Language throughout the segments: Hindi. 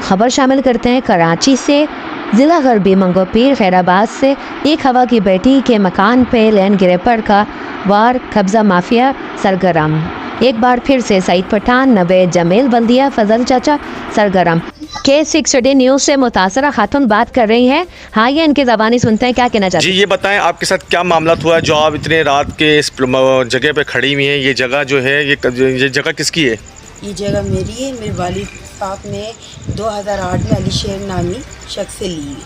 खबर शामिल करते हैं कराची से। ज़िला गरबी मंगोपीर खैराबाद से एक हवा की बेटी के मकान पे लैंड ग्रैपर का वार कब्ज़ा माफिया सरगर्म। एक बार फिर से सईद पठान, नवेद जमील, बल्दिया फजल चाचा सरगर्म। K6 टुडे न्यूज़ से मुतासरा खातून बात कर रही हैं। हाँ, ये इनकी ज़बानी सुनते हैं क्या कहना चाहती हैं। जी, ये बताएं आपके साथ क्या मामला हुआ है जो आप इतने रात के इस जगह पे खड़ी हुई हैं। ये जगह जो है ये जगह किसकी है? ये जगह मेरी है। मेरे वालिद साहब ने 2008 में अली शेर नामी शख्स से ली है।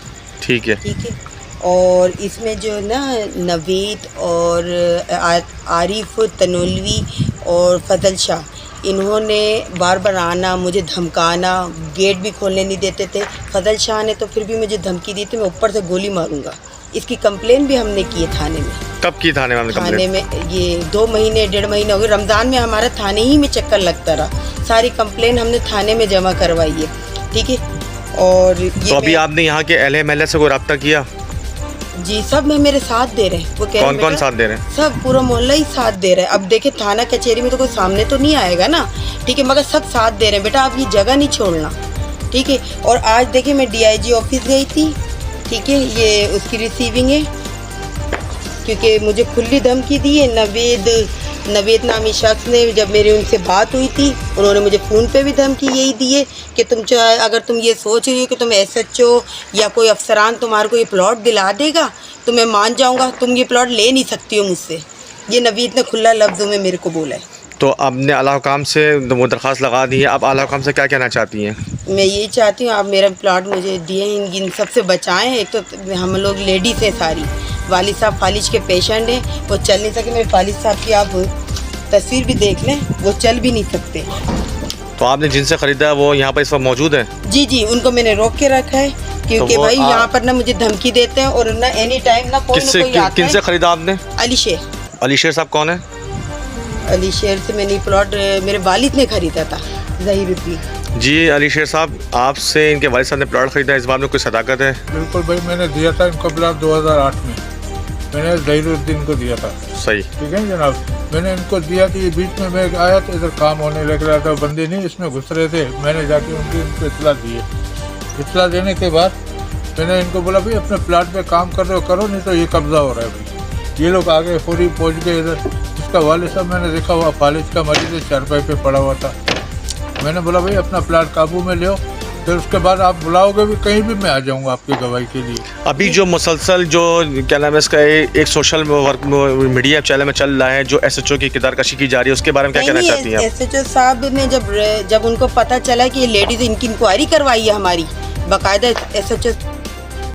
ठीक है। ठीक है। और इसमें जो ना नवेद और आरिफ तनोलवी और फजल शाह, इन्होंने बार बार आना, मुझे धमकाना, गेट भी खोलने नहीं देते थे। फजल शाह ने तो फिर भी मुझे धमकी दी थी मैं ऊपर से गोली मारूंगा। इसकी कंप्लेन भी हमने की है थाने में। कब की थाने में? थाने में ये 2 महीने 1.5 महीने हो गए। रमज़ान में हमारा थाने ही में चक्कर लगता रहा। सारी कंप्लेन हमने थाने में जमा करवाई है। ठीक है। और ये तो अभी आपने यहाँ के अहले महल्ले से कोई रब्ता किया? जी, सब में मेरे साथ दे रहे हैं। वो कह कौन कौन साथ दे रहे हैं? सब पूरा मोहल्ला ही साथ दे रहा है। अब देखे थाना कचहरी में तो कोई सामने तो नहीं आएगा ना। ठीक है, मगर सब साथ दे रहे हैं। बेटा आप ये जगह नहीं छोड़ना। ठीक है। और आज देखिए मैं DIG ऑफिस गई थी। ठीक है, ये उसकी रिसीविंग है, क्योंकि मुझे खुली धमकी दी है। नवेद नामी शख्स ने, जब मेरी उनसे बात हुई थी, उन्होंने मुझे फ़ोन पे भी धमकी यही दी है कि तुम चाहे, अगर तुम ये सोच रही हो कि तुम SHO या कोई अफसरान तुम्हारे को ये प्लॉट दिला देगा तो मैं मान जाऊंगा, तुम ये प्लॉट ले नहीं सकती हो मुझसे। ये नवेद ने खुला लफ्ज़ों में मेरे को बोला है। तो आपने आला हुकाम से वो दरख्वास्त लगा दी है। आप आला हुकाम से क्या कहना चाहती हैं? मैं यही चाहती हूँ आप मेरा प्लॉट मुझे दिए, इन सब से बचाएँ। एक तो हम लोग लेडीज़ हैं सारी, वालिद साहब फालिज के पेशेंट हैं, वो चल नहीं सके। मेरे वालिद साहब की आप तस्वीर भी देख लें, वो चल भी नहीं सकते। तो आपने जिनसे ख़रीदा है वो यहाँ पर इस वक्त मौजूद है? जी जी, उनको मैंने रोक के रखा है, क्योंकि तो भाई यहाँ पर ना मुझे धमकी देते हैं और ना एनी टाइम ना कोई आता है। किनसे ख़रीदा आपने? अली शेर। अली शेर साहब कौन है? अली शेर से मैंने प्लॉट मेरे वालिद ने खरीदा था, ज़हीरुद्दीन। जी अली शेर साहब, आपसे इनके वालिद साहब ने प्लॉट ख़रीदा, इस बात में कोई सदाकत है? बिल्कुल भाई, मैंने दिया था इनको प्लॉट 2008 में। मैंने ज़हीरुद्दीन को दिया था। सही, ठीक है जनाब। मैंने इनको दिया कि ये बीच में मैं आया तो इधर काम होने लग रहा था, बंदे नहीं इसमें घुस रहे थे। मैंने जाके उनको इतला दिए। इतला देने के बाद मैंने इनको बोला भाई अपने प्लाट पे काम कर रहे हो करो, नहीं तो ये कब्जा हो रहा है भाई। ये लोग आगे फौरी पहुंच गए इधर। इसका वालिद साहब मैंने देखा हुआ फालिज का मरीज चारपाई पे पड़ा हुआ था। मैंने बोला भाई अपना प्लाट काबू में ले, फिर उसके बाद आप बुलाओगे भी कहीं भी, मैं आ जाऊंगा आपकी गवाही के लिए। अभी जो मुसलसल जो क्या नाम है इसका, एक सोशल वर्क मीडिया चैनल में चल रहा है जो SHO की किरदारकशी की जा रही है, उसके बारे में क्या कहना चाहती हैं? SHO साहब ने जब उनको पता चला कि ये लेडीज़ इनकी इंक्वायरी करवाई है हमारी, बाकायदा SHO